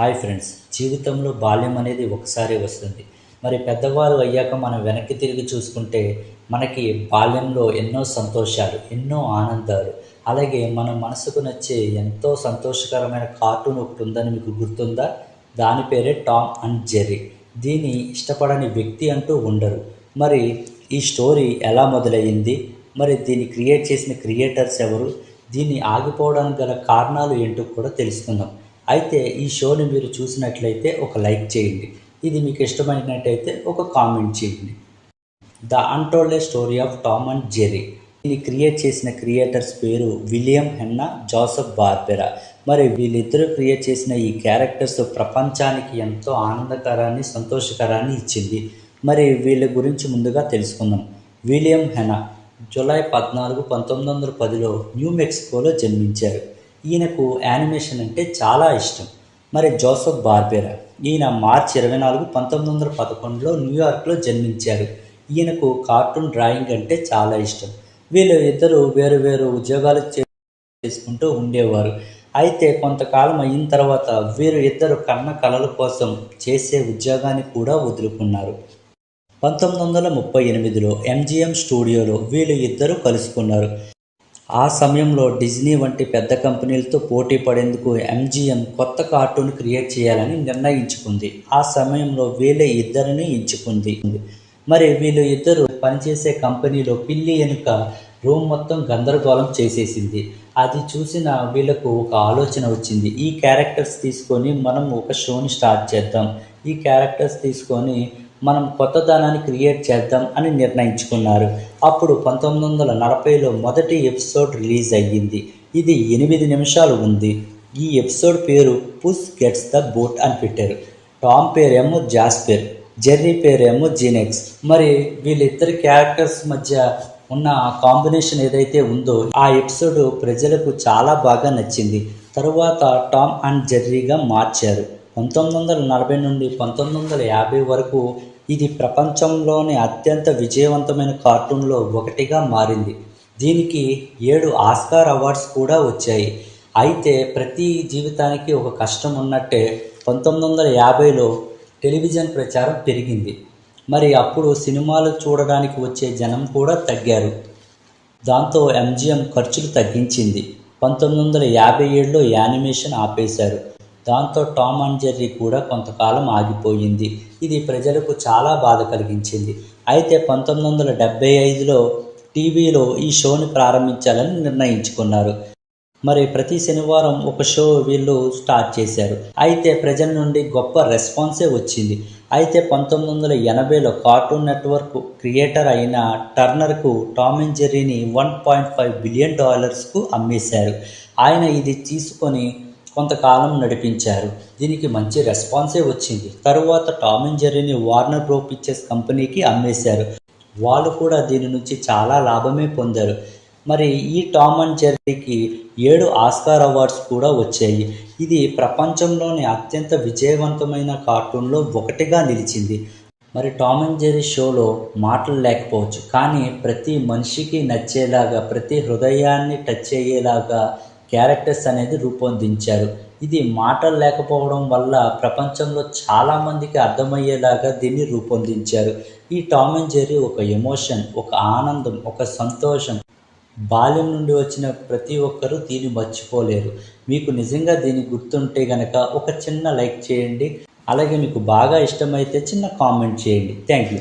Hi friends, జీవితంలో బాల్యం అనేది ఒకసారి వస్తుంది. మరి పెద్దవారు అయ్యాక మనం వెనక్కి తిరిగి చూసుకుంటే మనకి బాల్యంలో ఎన్నో సంతోషాలు, ఎన్నో ఆనందాలు, అలాగే మన మనసుకు నచ్చే ఎంతో సంతోషకరమైన కార్టూన్ ఒకటి ఉందని మీకు గుర్తుందా? దాని పేరే టామ్ అండ్ జెర్రీ. దీన్ని ఇష్టపడని వ్యక్తి అంటూ ఉండరు. మరి ఈ స్టోరీ ఎలా మొదలయ్యింది? మరి దీన్ని క్రియేట్ చేసిన క్రియేటర్స్ ఎవరు? దీన్ని ఆగిపోవడానికి గల కారణాలు ఏంటో కూడా తెలుసుకుందాం. అయితే ఈ షోని మీరు చూసినట్లయితే ఒక లైక్ చేయండి. ఇది మీకు ఇష్టమైనట్టయితే ఒక కామెంట్ చేయండి. The untold story of Tom and Jerry. దీన్ని క్రియేట్ చేసిన క్రియేటర్స్ పేరు విలియం హెన్నా, జోసెఫ్ బార్బెరా. మరి వీళ్ళిద్దరూ క్రియేట్ చేసిన ఈ క్యారెక్టర్స్ ప్రపంచానికి ఎంతో ఆనందకరాన్ని, సంతోషకరాన్ని ఇచ్చింది. మరి వీళ్ళ గురించి ముందుగా తెలుసుకుందాం. విలియం హెన్నా జూలై 14, 1910లో న్యూ మెక్సికోలో జన్మించారు. ఈయనకు యానిమేషన్ అంటే చాలా ఇష్టం. మరి జోసెఫ్ బార్బెరా ఈయన మార్చి 24, 1911లో న్యూయార్క్లో జన్మించారు. ఈయనకు కార్టూన్ డ్రాయింగ్ అంటే చాలా ఇష్టం. వీళ్ళు ఇద్దరు వేరు వేరు ఉద్యోగాలు చేసుకుంటూ ఉండేవారు. అయితే కొంతకాలం అయిన తర్వాత వీరు ఇద్దరు కన్న కలల కోసం చేసే ఉద్యోగాన్ని కూడా వదులుకున్నారు. 1938లో ఎంజిఎం స్టూడియోలో వీళ్ళు ఇద్దరు కలుసుకున్నారు. ఆ సమయంలో డిజ్నీ వంటి పెద్ద కంపెనీలతో పోటీ పడేందుకు ఎంజిఎం కొత్త కార్టూన్ క్రియేట్ చేయాలని నిర్ణయించుకుంది. ఆ సమయంలో వీళ్ళ ఇద్దరిని ఎంచుకుంది. మరి వీళ్ళు ఇద్దరు పనిచేసే కంపెనీలో పిల్లి వెనుక రూమ్ మొత్తం గందరగోళం చేసేసింది. అది చూసిన వీళ్ళకు ఒక ఆలోచన వచ్చింది. ఈ క్యారెక్టర్స్ తీసుకొని మనం ఒక షోని స్టార్ట్ చేద్దాం, ఈ క్యారెక్టర్స్ తీసుకొని మనం కొత్తదనాన్ని క్రియేట్ చేద్దాం అని నిర్ణయించుకున్నారు. అప్పుడు 1940లో మొదటి ఎపిసోడ్ రిలీజ్ అయ్యింది. ఇది 8 నిమిషాలు ఉంది. ఈ ఎపిసోడ్ పేరు పుస్ గెట్స్ ద బోట్ అని పెట్టారు. టామ్ పేరేమో జాస్పెర్, జెర్రీ పేరేమో జీనెక్స్. మరి వీళ్ళిద్దరి క్యారెక్టర్స్ మధ్య ఉన్న కాంబినేషన్ ఏదైతే ఉందో ఆ ఎపిసోడ్ ప్రజలకు చాలా బాగా నచ్చింది. తరువాత టామ్ అండ్ జెర్రీగా మార్చారు. 1940 నుండి 1950 వరకు ఇది ప్రపంచంలోని అత్యంత విజయవంతమైన కార్టూన్లో ఒకటిగా మారింది. దీనికి 7 ఆస్కార్ అవార్డ్స్ కూడా వచ్చాయి. అయితే ప్రతి జీవితానికి ఒక కష్టం ఉన్నట్టే 1950లో టెలివిజన్ ప్రచారం పెరిగింది. మరి అప్పుడు సినిమాలు చూడడానికి వచ్చే జనం కూడా తగ్గారు. దాంతో ఎంజిఎం ఖర్చులు తగ్గించింది. 1957లో యానిమేషన్ ఆపేశారు. దాంతో టామ్ అండ్ జెర్రీ కూడా కొంతకాలం ఆగిపోయింది. ఇది ప్రజలకు చాలా బాధ కలిగించింది. అయితే 1975లో టీవీలో ఈ షోని ప్రారంభించాలని నిర్ణయించుకున్నారు. మరి ప్రతి శనివారం ఒక షో వీళ్ళు స్టార్ట్ చేశారు. అయితే ప్రజల నుండి గొప్ప రెస్పాన్సే వచ్చింది. అయితే 1980లో కార్టూన్ నెట్వర్క్ క్రియేటర్ అయిన టర్నర్కు టామ్ అండ్ జెర్రీని $1.5 బిలియన్ అమ్మేశారు. ఆయన ఇది తీసుకొని కొంతకాలం నడిపించారు. దీనికి మంచి రెస్పాన్సే వచ్చింది. తరువాత టామ్ అండ్ జెర్రీని వార్నర్ బ్రో పిక్చర్స్ కంపెనీకి అమ్మేశారు. వాళ్ళు కూడా దీని నుంచి చాలా లాభమే పొందారు. మరి ఈ టామ్ అండ్ జెర్రీకి 7 ఆస్కార్ అవార్డ్స్ కూడా వచ్చాయి. ఇది ప్రపంచంలోని అత్యంత విజయవంతమైన కార్టూన్లో ఒకటిగా నిలిచింది. మరి టామ్ అండ్ జెర్రీ షోలో మాటలు లేకపోవచ్చు, కానీ ప్రతి మనిషికి నచ్చేలాగా, ప్రతి హృదయాన్ని టచ్ అయ్యేలాగా క్యారెక్టర్స్ అనేది రూపొందించారు. ఇది మాటలు లేకపోవడం వల్ల ప్రపంచంలో చాలామందికి అర్థమయ్యేలాగా దీన్ని రూపొందించారు. ఈ టామ్ అండ్ జెర్రీ ఒక ఎమోషన్, ఒక ఆనందం, ఒక సంతోషం. బాల్యం నుండి వచ్చిన ప్రతి ఒక్కరూ దీన్ని మర్చిపోలేరు. మీకు నిజంగా దీన్ని గుర్తుంటే గనక ఒక చిన్న లైక్ చేయండి. అలాగే మీకు బాగా ఇష్టమైతే చిన్న కామెంట్ చేయండి. Thank you.